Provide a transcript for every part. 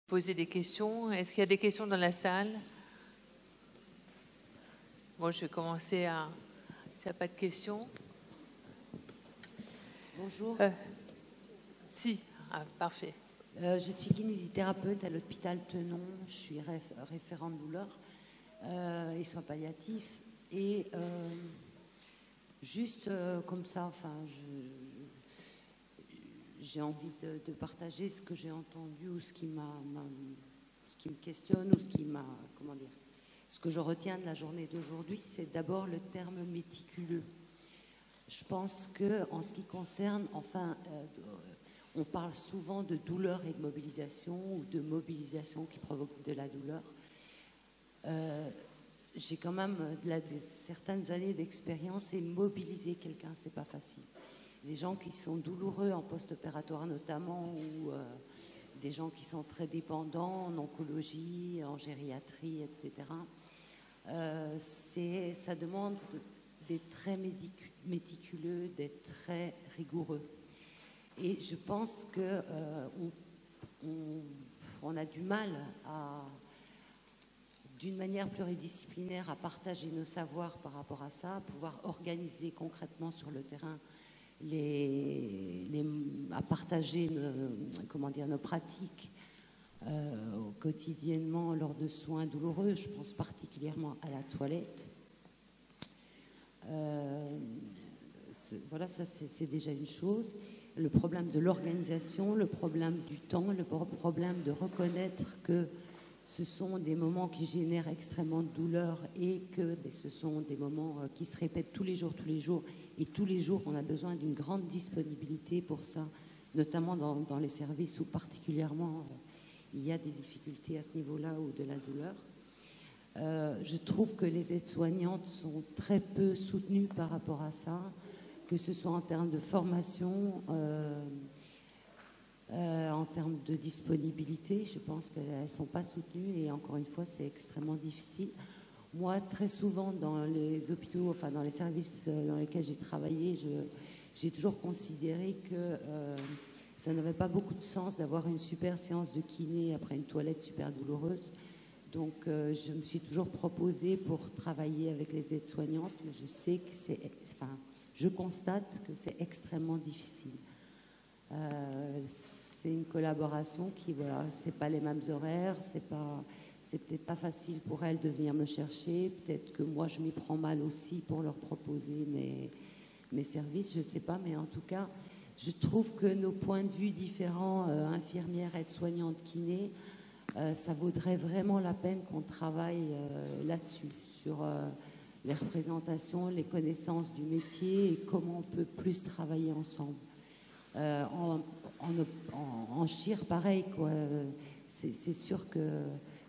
poser des questions. Est-ce qu'il y a des questions dans la salle? Bon, je vais commencer à... S'il n'y a pas de questions. Bonjour. Si, parfait. Je suis kinésithérapeute à l'hôpital Tenon. Je suis référente douleur et soins palliatifs. Et juste comme ça, enfin, j'ai envie de partager ce que j'ai entendu ou ce qui me questionne ou ce qui m'a, comment dire, ce que je retiens de la journée d'aujourd'hui, c'est d'abord le terme méticuleux. Je pense que en ce qui concerne, enfin, on parle souvent de douleur et de mobilisation ou de mobilisation qui provoque de la douleur. J'ai quand même certaines années d'expérience et mobiliser quelqu'un, c'est pas facile. Des gens qui sont douloureux en post-opératoire notamment, ou des gens qui sont très dépendants en oncologie, en gériatrie, etc. Ça demande d'être très méticuleux, d'être très rigoureux. Et je pense qu'on a du mal d'une manière pluridisciplinaire, à partager nos savoirs par rapport à ça, à pouvoir organiser concrètement sur le terrain, à partager nos pratiques quotidiennement lors de soins douloureux. Je pense particulièrement à la toilette. Voilà, ça c'est déjà une chose. Le problème de l'organisation, le problème du temps, le problème de reconnaître que ce sont des moments qui génèrent extrêmement de douleur et que ce sont des moments qui se répètent tous les jours. Et tous les jours, on a besoin d'une grande disponibilité pour ça, notamment dans les services où particulièrement il y a des difficultés à ce niveau-là ou de la douleur. Je trouve que les aides-soignantes sont très peu soutenues par rapport à ça, que ce soit en termes de formation, en termes de disponibilité. Je pense qu'elles ne sont pas soutenues et encore une fois, c'est extrêmement difficile. Moi, très souvent, dans les hôpitaux, enfin dans les services dans lesquels j'ai travaillé, j'ai toujours considéré que ça n'avait pas beaucoup de sens d'avoir une super séance de kiné après une toilette super douloureuse. Donc, je me suis toujours proposée pour travailler avec les aides-soignantes, mais je sais que je constate que c'est extrêmement difficile. C'est une collaboration qui, voilà, c'est pas les mêmes horaires, c'est peut-être pas facile pour elles de venir me chercher, peut-être que moi je m'y prends mal aussi pour leur proposer mes services, je sais pas, mais en tout cas, je trouve que nos points de vue différents, infirmières, aides-soignantes, kinés, ça vaudrait vraiment la peine qu'on travaille là-dessus, sur les représentations, les connaissances du métier et comment on peut plus travailler ensemble. En chir, pareil, quoi. C'est sûr que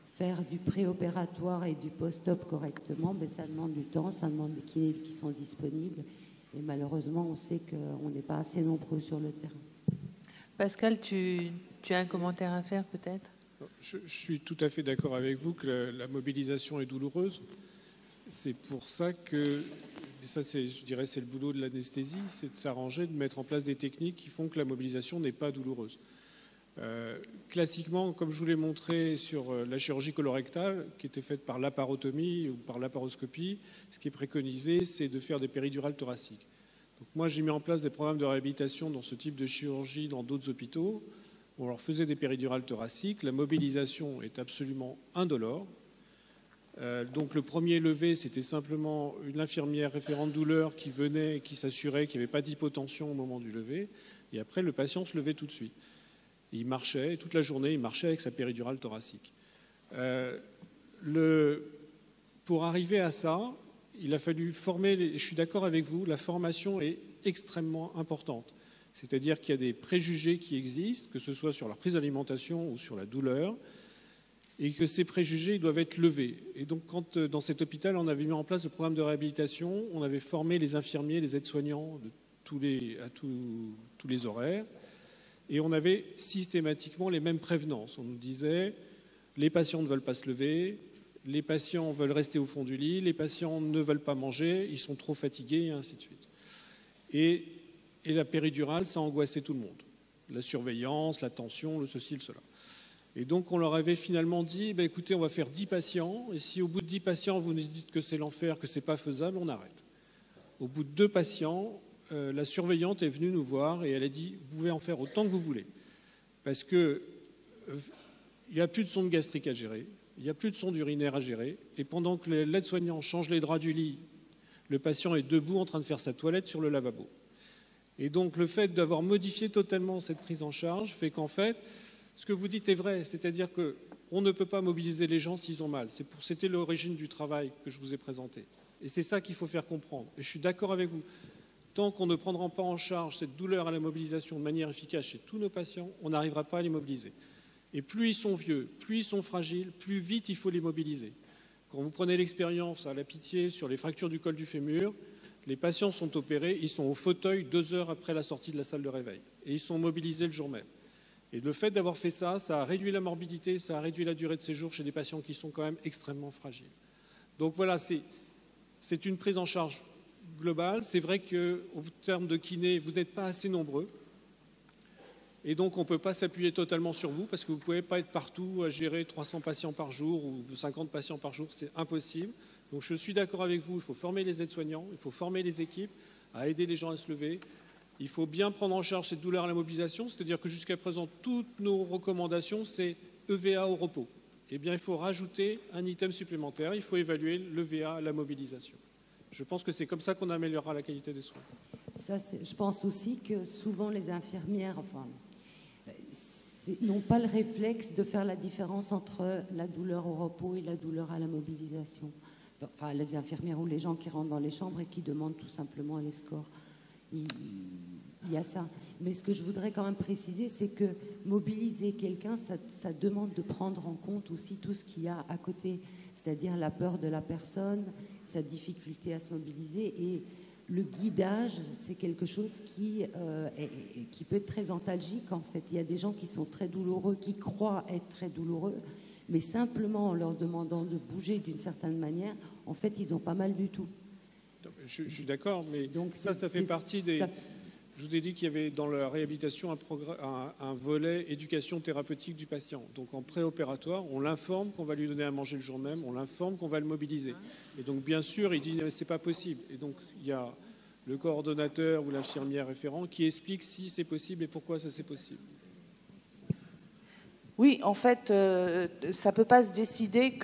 faire du préopératoire et du post-op correctement, mais ça demande du temps, ça demande des kinés qui sont disponibles. Et malheureusement, on sait qu'on n'est pas assez nombreux sur le terrain. Pascal, tu as un commentaire à faire peut-être? Je suis tout à fait d'accord avec vous que la mobilisation est douloureuse. C'est pour ça que, et ça je dirais c'est le boulot de l'anesthésie, c'est de s'arranger, de mettre en place des techniques qui font que la mobilisation n'est pas douloureuse. Classiquement, comme je vous l'ai montré sur la chirurgie colorectale, qui était faite par laparotomie ou par laparoscopie, ce qui est préconisé, c'est de faire des péridurales thoraciques. Donc moi, j'ai mis en place des programmes de réhabilitation dans ce type de chirurgie dans d'autres hôpitaux. On leur faisait des péridurales thoraciques. La mobilisation est absolument indolore. Donc le premier levé, c'était simplement une infirmière référente douleur qui venait et qui s'assurait qu'il n'y avait pas d'hypotension au moment du lever. Et après, le patient se levait tout de suite. Il marchait, toute la journée, il marchait avec sa péridurale thoracique. Pour arriver à ça, il a fallu former, je suis d'accord avec vous, la formation est extrêmement importante. C'est-à-dire qu'il y a des préjugés qui existent, que ce soit sur la prise d'alimentation ou sur la douleur, et que ces préjugés doivent être levés. Et donc, quand dans cet hôpital, on avait mis en place le programme de réhabilitation, on avait formé les infirmiers, les aides-soignants à tous les horaires, et on avait systématiquement les mêmes prévenances. On nous disait, les patients ne veulent pas se lever, les patients veulent rester au fond du lit, les patients ne veulent pas manger, ils sont trop fatigués, et ainsi de suite. Et la péridurale, ça angoissait tout le monde. La surveillance, la tension, le ceci, le cela. Et donc, on leur avait finalement dit, écoutez, on va faire 10 patients, et si au bout de 10 patients, vous nous dites que c'est l'enfer, que ce n'est pas faisable, on arrête. Au bout de 2 patients, la surveillante est venue nous voir et elle a dit, vous pouvez en faire autant que vous voulez. Parce que il n'y a plus de sonde gastrique à gérer, il n'y a plus de sonde urinaire à gérer, et pendant que l'aide-soignant change les draps du lit, le patient est debout en train de faire sa toilette sur le lavabo. Et donc le fait d'avoir modifié totalement cette prise en charge fait qu'en fait, ce que vous dites est vrai, c'est-à-dire qu'on ne peut pas mobiliser les gens s'ils ont mal. C'était l'origine du travail que je vous ai présenté. Et c'est ça qu'il faut faire comprendre. Et je suis d'accord avec vous. Tant qu'on ne prendra pas en charge cette douleur à la mobilisation de manière efficace chez tous nos patients, on n'arrivera pas à les mobiliser. Et plus ils sont vieux, plus ils sont fragiles, plus vite il faut les mobiliser. Quand vous prenez l'expérience à la Pitié sur les fractures du col du fémur, les patients sont opérés, ils sont au fauteuil 2 heures après la sortie de la salle de réveil. Et ils sont mobilisés le jour même. Et le fait d'avoir fait ça, ça a réduit la morbidité, ça a réduit la durée de séjour chez des patients qui sont quand même extrêmement fragiles. Donc voilà, c'est une prise en charge globale. C'est vrai qu'au terme de kiné, vous n'êtes pas assez nombreux. Et donc, on ne peut pas s'appuyer totalement sur vous parce que vous ne pouvez pas être partout à gérer 300 patients par jour ou 50 patients par jour. C'est impossible. Donc, je suis d'accord avec vous. Il faut former les aides-soignants, il faut former les équipes à aider les gens à se lever. Il faut bien prendre en charge cette douleur à la mobilisation. C'est-à-dire que jusqu'à présent, toutes nos recommandations, c'est EVA au repos. Eh bien, il faut rajouter un item supplémentaire. Il faut évaluer l'EVA à la mobilisation. Je pense que c'est comme ça qu'on améliorera la qualité des soins. Ça, je pense aussi que souvent les infirmières, n'ont pas le réflexe de faire la différence entre la douleur au repos et la douleur à la mobilisation. Enfin, les infirmières ou les gens qui rentrent dans les chambres et qui demandent tout simplement les scores. Il y a ça. Mais ce que je voudrais quand même préciser, c'est que mobiliser quelqu'un, ça demande de prendre en compte aussi tout ce qu'il y a à côté, c'est-à-dire la peur de la personne, sa difficulté à se mobiliser. Et le guidage, c'est quelque chose qui peut être très antalgique, en fait. Il y a des gens qui sont très douloureux, qui croient être très douloureux, mais simplement en leur demandant de bouger d'une certaine manière, en fait, ils n'ont pas mal du tout. Je suis d'accord, mais donc, ça fait partie des... Je vous ai dit qu'il y avait dans la réhabilitation un volet éducation thérapeutique du patient. Donc en préopératoire, on l'informe qu'on va lui donner à manger le jour même, on l'informe qu'on va le mobiliser. Et donc bien sûr, il dit c'est pas possible. Et donc il y a le coordonnateur ou l'infirmière référent qui explique si c'est possible et pourquoi ça c'est possible. Oui, en fait, ça ne peut pas se décider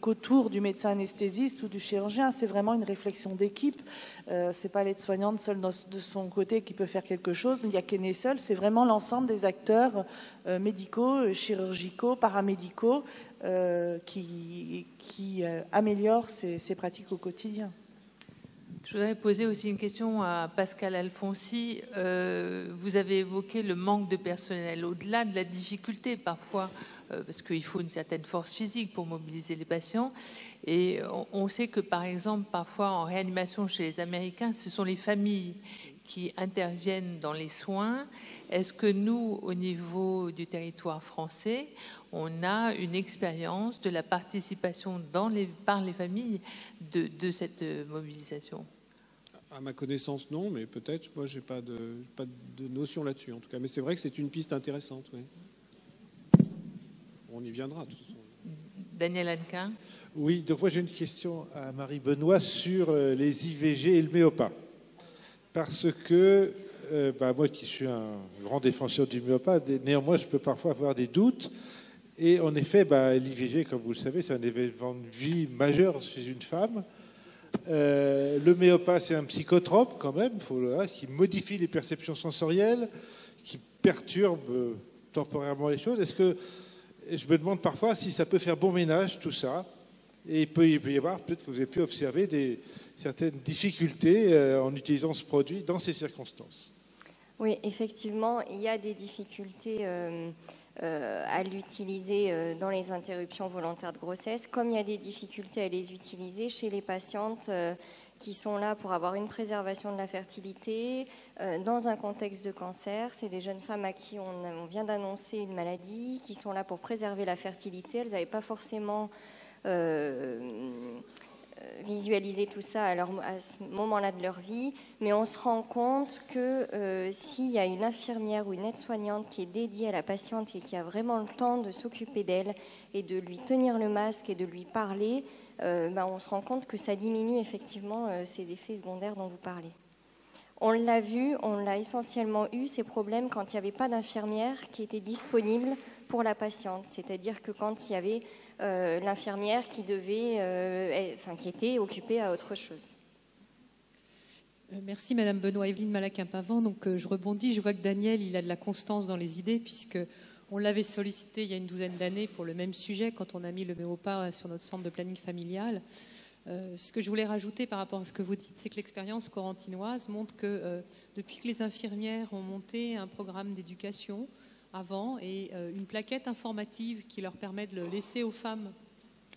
qu'autour du médecin anesthésiste ou du chirurgien. C'est vraiment une réflexion d'équipe. Ce n'est pas l'aide-soignante seule de son côté qui peut faire quelque chose. Il n'y a qu'elle seule. C'est vraiment l'ensemble des acteurs médicaux, chirurgicaux, paramédicaux qui améliorent ces pratiques au quotidien. Je voudrais poser aussi une question à Pascal Alfonsi. Vous avez évoqué le manque de personnel, au-delà de la difficulté parfois, parce qu'il faut une certaine force physique pour mobiliser les patients. Et on sait que, par exemple, parfois en réanimation chez les Américains, ce sont les familles qui interviennent dans les soins. Est-ce que nous, au niveau du territoire français, on a une expérience de la participation par les familles de cette mobilisation ? À ma connaissance, non, mais peut-être, moi, je n'ai pas de notion là-dessus, en tout cas. Mais c'est vrai que c'est une piste intéressante, oui. On y viendra, de toute façon. Daniel Hannequin. Oui, donc moi, j'ai une question à Marie Benoît sur les IVG et le Méopa. Parce que, moi qui suis un grand défenseur du Méopa, néanmoins, je peux parfois avoir des doutes. Et en effet, l'IVG, comme vous le savez, c'est un événement de vie majeur chez une femme. Le Méopa, c'est un psychotrope quand même, qui modifie les perceptions sensorielles, qui perturbe temporairement les choses. Est-ce que je me demande parfois si ça peut faire bon ménage tout ça, et il peut y avoir, peut-être que vous avez pu observer certaines difficultés en utilisant ce produit dans ces circonstances. Oui, effectivement, il y a des difficultés à l'utiliser dans les interruptions volontaires de grossesse, comme il y a des difficultés à les utiliser chez les patientes qui sont là pour avoir une préservation de la fertilité dans un contexte de cancer. C'est des jeunes femmes à qui on vient d'annoncer une maladie, qui sont là pour préserver la fertilité. Elles n'avaient pas forcément visualiser tout ça à ce moment-là de leur vie, mais on se rend compte que s'il y a une infirmière ou une aide-soignante qui est dédiée à la patiente et qui a vraiment le temps de s'occuper d'elle et de lui tenir le masque et de lui parler, on se rend compte que ça diminue effectivement ces effets secondaires dont vous parlez. On l'a vu, on l'a essentiellement eu, ces problèmes, quand il n'y avait pas d'infirmière qui était disponible pour la patiente. C'est-à-dire que quand il y avait l'infirmière qui qui était occupée à autre chose. Merci Madame Benoît. Evelyne Malaquin-Pavant. Donc je rebondis, je vois que Daniel, il a de la constance dans les idées, puisque on l'avait sollicité il y a une douzaine d'années pour le même sujet quand on a mis le MEOPA sur notre centre de planning familial. Ce que je voulais rajouter par rapport à ce que vous dites, c'est que l'expérience corentinoise montre que depuis que les infirmières ont monté un programme d'éducation avant et une plaquette informative qui leur permet de le laisser aux femmes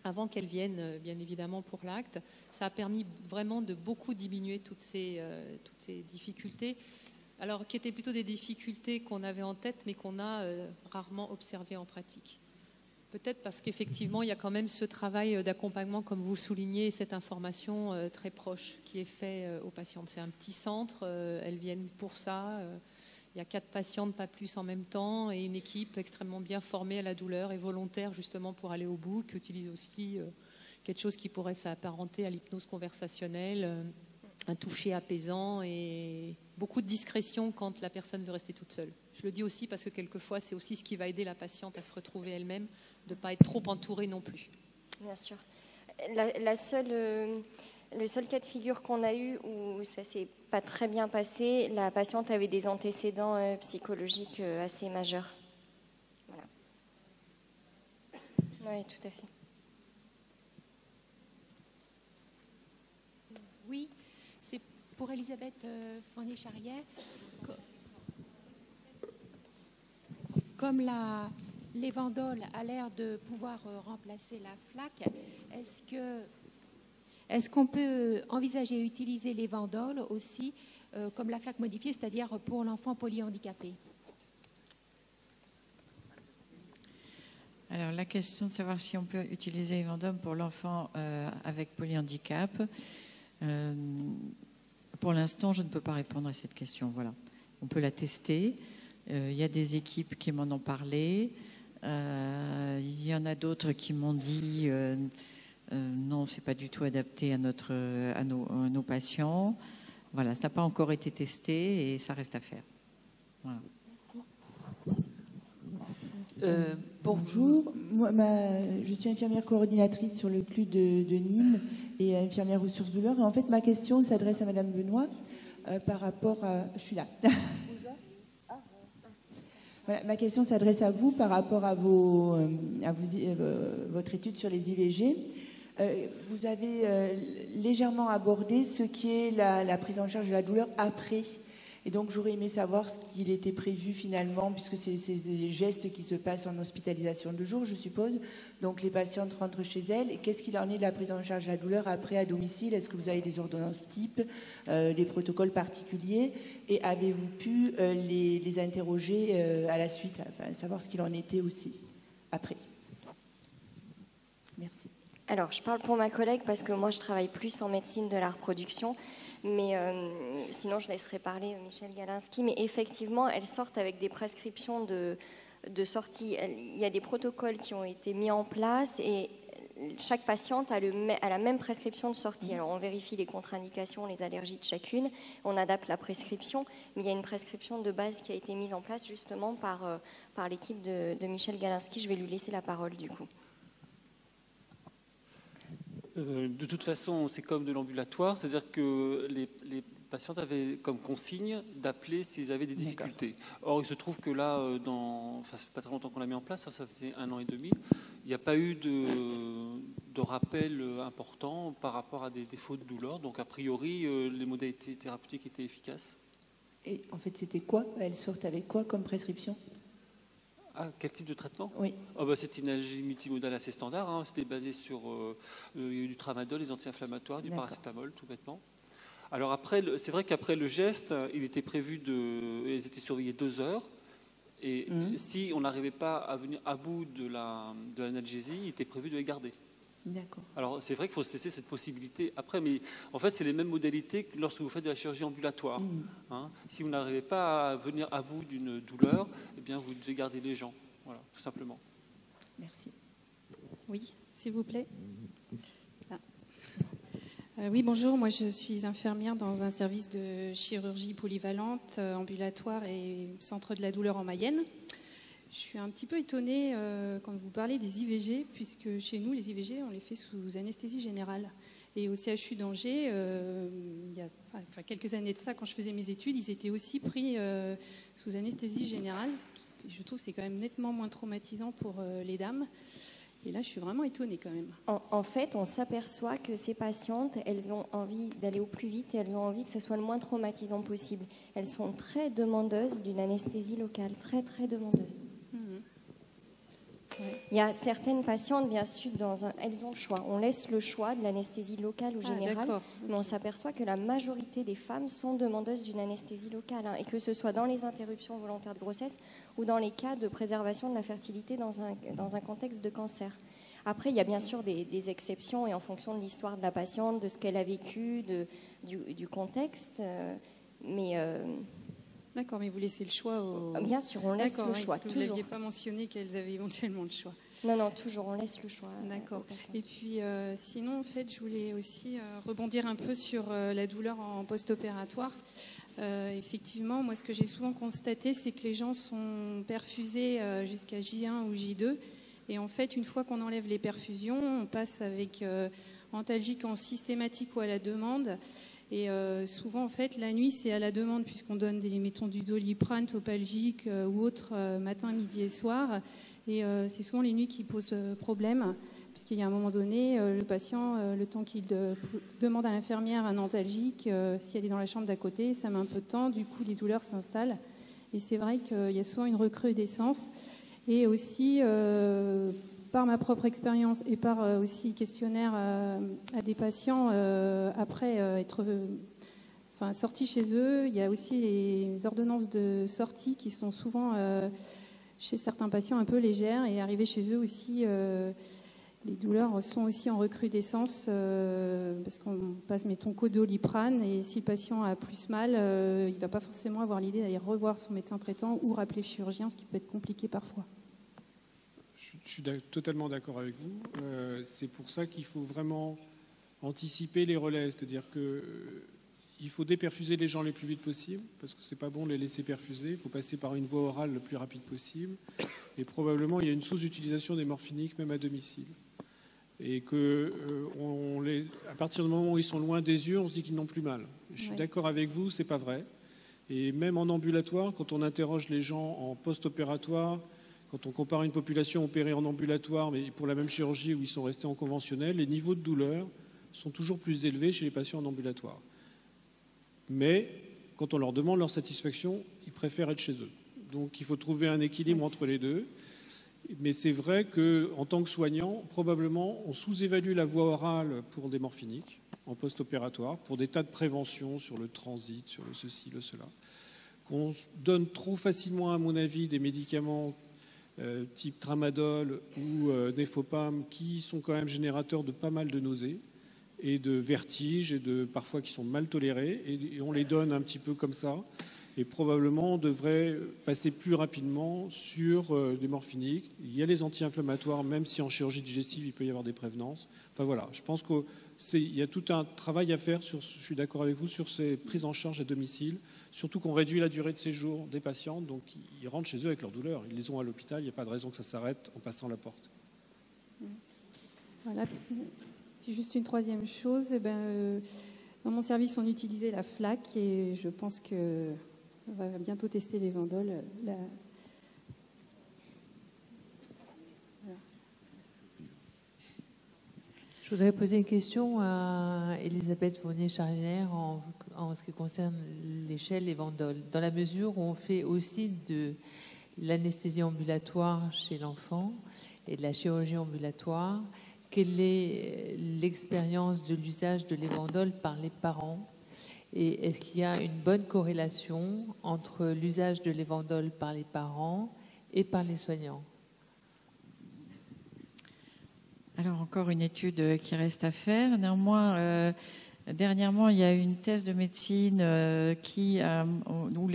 avant qu'elles viennent, bien évidemment, pour l'acte, ça a permis vraiment de beaucoup diminuer toutes ces difficultés, alors qui étaient plutôt des difficultés qu'on avait en tête mais qu'on a rarement observées en pratique. Peut-être parce qu'effectivement, il y a quand même ce travail d'accompagnement, comme vous le soulignez, cette information très proche qui est faite aux patientes. C'est un petit centre, elles viennent pour ça. Il y a 4 patientes, pas plus en même temps, et une équipe extrêmement bien formée à la douleur et volontaire justement pour aller au bout, qui utilise aussi quelque chose qui pourrait s'apparenter à l'hypnose conversationnelle, un toucher apaisant et beaucoup de discrétion quand la personne veut rester toute seule. Je le dis aussi parce que quelquefois, c'est aussi ce qui va aider la patiente à se retrouver elle-même, de ne pas être trop entourée non plus. Bien sûr. Le seul cas de figure qu'on a eu où ça ne s'est pas très bien passé, la patiente avait des antécédents psychologiques assez majeurs. Voilà. Oui, tout à fait. Oui, c'est pour Elisabeth Fournier-Charrière. Comme l'évandole a l'air de pouvoir remplacer la flaque, est-ce qu'on peut envisager et utiliser l'évandole aussi comme la flaque modifiée, c'est-à-dire pour l'enfant polyhandicapé? Alors la question de savoir si on peut utiliser l'évandole pour l'enfant avec polyhandicap, pour l'instant je ne peux pas répondre à cette question. Voilà. On peut la tester. Il y a des équipes qui m'en ont parlé. Il y en a d'autres qui m'ont dit non, c'est pas du tout adapté à nos patients. Voilà, ça n'a pas encore été testé et ça reste à faire. Voilà. Merci. Bonjour, je suis infirmière coordinatrice sur le CLU de Nîmes et infirmière ressources douleurs. Et en fait, ma question s'adresse à Madame Benoît par rapport à... Je suis là. Voilà, ma question s'adresse à vous par rapport à votre étude sur les IVG. Vous avez légèrement abordé ce qui est la prise en charge de la douleur après. Et donc, j'aurais aimé savoir ce qu'il était prévu finalement, puisque c'est des gestes qui se passent en hospitalisation de jour, je suppose. Donc, les patientes rentrent chez elles. Et qu'est-ce qu'il en est de la prise en charge de la douleur après à domicile? Est-ce que vous avez des ordonnances types, des protocoles particuliers? Et avez-vous pu les interroger à la suite, enfin, savoir ce qu'il en était aussi après? Merci. Alors, je parle pour ma collègue parce que moi, je travaille plus en médecine de la reproduction. Mais sinon, je laisserai parler Michel Galinski. Mais effectivement, elles sortent avec des prescriptions de sortie. Il y a des protocoles qui ont été mis en place et chaque patiente a la même prescription de sortie. Alors, on vérifie les contre-indications, les allergies de chacune. On adapte la prescription. Mais il y a une prescription de base qui a été mise en place justement par l'équipe de Michel Galinski. Je vais lui laisser la parole du coup. De toute façon, c'est comme de l'ambulatoire, c'est-à-dire que les patientes avaient comme consigne d'appeler s'ils avaient des difficultés. Or, il se trouve que là, ça fait pas très longtemps qu'on l'a mis en place, ça faisait 1 an et demi, il n'y a pas eu de rappel important par rapport à des défauts de douleur. Donc, a priori, les modalités thérapeutiques étaient efficaces. Et en fait, c'était quoi? Elles sortent avec quoi comme prescription? Ah, quel type de traitement? Oui. C'était une allergie multimodale assez standard. Hein. C'était basé sur du tramadol, les anti-inflammatoires, du paracétamol, tout bêtement. Alors après, c'est vrai qu'après le geste, il était prévu ils étaient surveillés 2 heures. Et si on n'arrivait pas à venir à bout de l'analgésie, il était prévu de les garder. D'accord. Alors, c'est vrai qu'il faut se laisser cette possibilité après, mais en fait, c'est les mêmes modalités que lorsque vous faites de la chirurgie ambulatoire. Hein. Si vous n'arrivez pas à venir à bout d'une douleur, eh bien, vous devez garder les gens. Voilà, tout simplement. Merci. Oui, s'il vous plaît. Oui, bonjour. Moi, je suis infirmière dans un service de chirurgie polyvalente, ambulatoire et centre de la douleur en Mayenne. Je suis un petit peu étonnée quand vous parlez des IVG, puisque chez nous, les IVG, on les fait sous anesthésie générale. Et au CHU d'Angers, il y a quelques années de ça, quand je faisais mes études, ils étaient aussi pris sous anesthésie générale, ce qui, je trouve, c'est quand même nettement moins traumatisant pour les dames. Et là, je suis vraiment étonnée quand même. En fait, on s'aperçoit que ces patientes, elles ont envie d'aller au plus vite et elles ont envie que ce soit le moins traumatisant possible. Elles sont très demandeuses d'une anesthésie locale, très, très demandeuses. Ouais. Il y a certaines patientes, bien sûr, elles ont le choix. On laisse le choix de l'anesthésie locale ou générale, mais on s'aperçoit que la majorité des femmes sont demandeuses d'une anesthésie locale, hein, et que ce soit dans les interruptions volontaires de grossesse ou dans les cas de préservation de la fertilité dans un contexte de cancer. Après, il y a bien sûr des exceptions, et en fonction de l'histoire de la patiente, de ce qu'elle a vécu, du contexte, mais... D'accord, mais vous laissez le choix au... Bien sûr, on laisse le choix, toujours. Vous n'aviez pas mentionné qu'elles avaient éventuellement le choix. Non, toujours, on laisse le choix. D'accord. Et puis, sinon, en fait, je voulais aussi rebondir un peu sur la douleur en post-opératoire. Effectivement, moi, ce que j'ai souvent constaté, c'est que les gens sont perfusés jusqu'à J1 ou J2. Et en fait, une fois qu'on enlève les perfusions, on passe avec antalgique en systématique ou à la demande. Et souvent, en fait, la nuit, c'est à la demande, puisqu'on donne mettons, du Doliprane, Topalgique ou autre matin, midi et soir. Et c'est souvent les nuits qui posent problème, puisqu'il y a un moment donné, le patient, le temps qu'il demande à l'infirmière un antalgique, si elle est dans la chambre d'à côté, ça met un peu de temps, du coup, les douleurs s'installent. Et c'est vrai qu'il y a souvent une recrudescence. Et aussi... par ma propre expérience et par aussi questionnaire à des patients après être sortis chez eux, il y a aussi les ordonnances de sortie qui sont souvent chez certains patients un peu légères, et arrivés chez eux aussi, les douleurs sont aussi en recrudescence parce qu'on passe, mettons, Doliprane, et si le patient a plus mal, il ne va pas forcément avoir l'idée d'aller revoir son médecin traitant ou rappeler le chirurgien, ce qui peut être compliqué parfois. Je suis totalement d'accord avec vous. C'est pour ça qu'il faut vraiment anticiper les relais. C'est-à-dire qu'il faut déperfuser les gens le plus vite possible, parce que c'est pas bon de les laisser perfuser. Il faut passer par une voie orale le plus rapide possible. Et probablement, il y a une sous-utilisation des morphiniques, même à domicile. Et à partir du moment où ils sont loin des yeux, on se dit qu'ils n'ont plus mal. Je suis d'accord avec vous, c'est pas vrai. Et même en ambulatoire, quand on interroge les gens en post-opératoire, quand on compare une population opérée en ambulatoire, mais pour la même chirurgie où ils sont restés en conventionnel, les niveaux de douleur sont toujours plus élevés chez les patients en ambulatoire. Mais quand on leur demande leur satisfaction, ils préfèrent être chez eux. Donc il faut trouver un équilibre entre les deux. Mais c'est vrai qu'en tant que soignant, probablement, on sous-évalue la voie orale pour des morphiniques en post-opératoire, pour des tas de préventions sur le transit, sur le ceci, le cela. Qu'on donne trop facilement, à mon avis, des médicaments type tramadol ou nefopam, qui sont quand même générateurs de pas mal de nausées et de vertiges, et parfois qui sont mal tolérés, et on les donne un petit peu comme ça. Et probablement on devrait passer plus rapidement sur des morphiniques. Il y a les anti-inflammatoires, même si en chirurgie digestive il peut y avoir des prévenances. Enfin voilà, je pense qu'il y a tout un travail à faire, je suis d'accord avec vous, sur ces prises en charge à domicile. Surtout qu'on réduit la durée de séjour des patients, donc ils rentrent chez eux avec leur douleur. Ils les ont à l'hôpital, il n'y a pas de raison que ça s'arrête en passant la porte. Voilà. Puis juste une troisième chose, dans mon service, on utilisait la FLAC, et je pense qu'on va bientôt tester les Vendoles. Je voudrais poser une question à Elisabeth Fournier-Charnière en ce qui concerne l'échelle et Vendoles. Dans la mesure où on fait aussi de l'anesthésie ambulatoire chez l'enfant et de la chirurgie ambulatoire, quelle est l'expérience de l'usage de l'évandole par les parents? Et est-ce qu'il y a une bonne corrélation entre l'usage de l'évandole par les parents et par les soignants? Alors, encore une étude qui reste à faire. Néanmoins, dernièrement, il y a une thèse de médecine où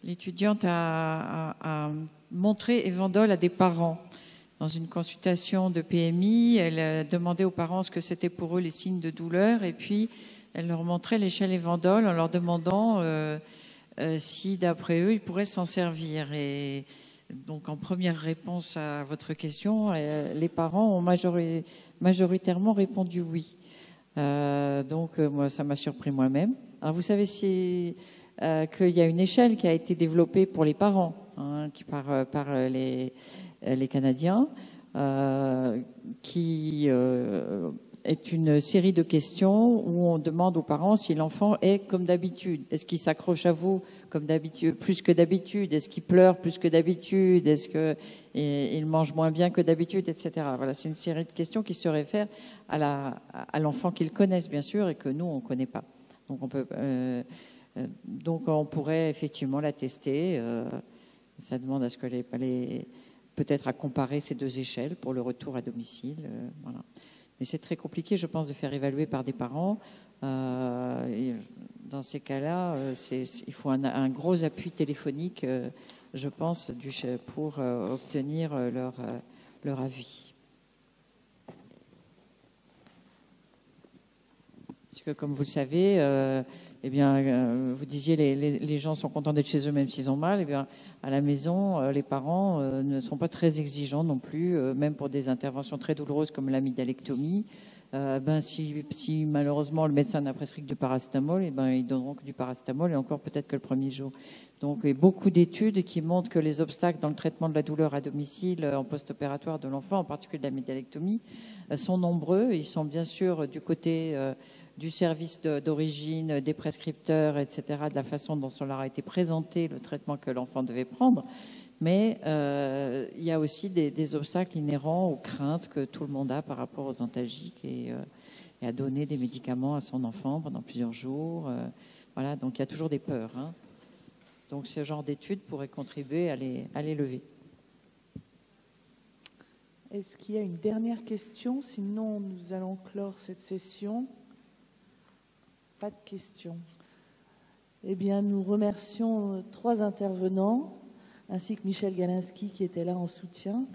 l'étudiante a montré Évandol à des parents. Dans une consultation de PMI, elle demandait aux parents ce que c'était pour eux les signes de douleur, et puis elle leur montrait l'échelle Évandol en leur demandant si, d'après eux, ils pourraient s'en servir. Et donc, en première réponse à votre question, les parents ont majoritairement répondu oui. Donc, moi, ça m'a surpris moi-même. Alors, vous savez qu'il y a une échelle qui a été développée pour les parents, par les Canadiens, qui est une série de questions où on demande aux parents si l'enfant est comme d'habitude. Est-ce qu'il s'accroche à vous comme d'habitude, plus que d'habitude? Est-ce qu'il pleure plus que d'habitude? Est-ce qu'il mange moins bien que d'habitude, etc. Voilà, c'est une série de questions qui se réfèrent à l'enfant qu'ils connaissent, bien sûr, et que nous, on ne connaît pas. Donc, on pourrait effectivement la tester. Ça demande à ce que peut-être à comparer ces deux échelles pour le retour à domicile. Voilà. Mais c'est très compliqué, je pense, de faire évaluer par des parents. Et dans ces cas-là, il faut un gros appui téléphonique, je pense, pour obtenir leur avis. Parce que, comme vous le savez, vous disiez les gens sont contents d'être chez eux même s'ils ont mal. Eh bien, à la maison, les parents ne sont pas très exigeants non plus, même pour des interventions très douloureuses comme l'amygdalectomie. Si malheureusement le médecin n'a prescrit que du paracétamol, ils donneront que du paracétamol et encore peut-être que le premier jour. Donc, il y a beaucoup d'études qui montrent que les obstacles dans le traitement de la douleur à domicile en post-opératoire de l'enfant, en particulier de l'amygdalectomie, sont nombreux. Ils sont bien sûr du côté du service d'origine, des prescripteurs, etc., de la façon dont cela a été présenté, le traitement que l'enfant devait prendre. Mais il y a aussi des obstacles inhérents aux craintes que tout le monde a par rapport aux antalgiques et à donner des médicaments à son enfant pendant plusieurs jours. Voilà, donc il y a toujours des peurs. Donc ce genre d'études pourrait contribuer à les lever. Est-ce qu'il y a une dernière question? Sinon, nous allons clore cette session. Pas de questions. Eh bien, nous remercions 3 intervenants, ainsi que Michel Galinski qui était là en soutien.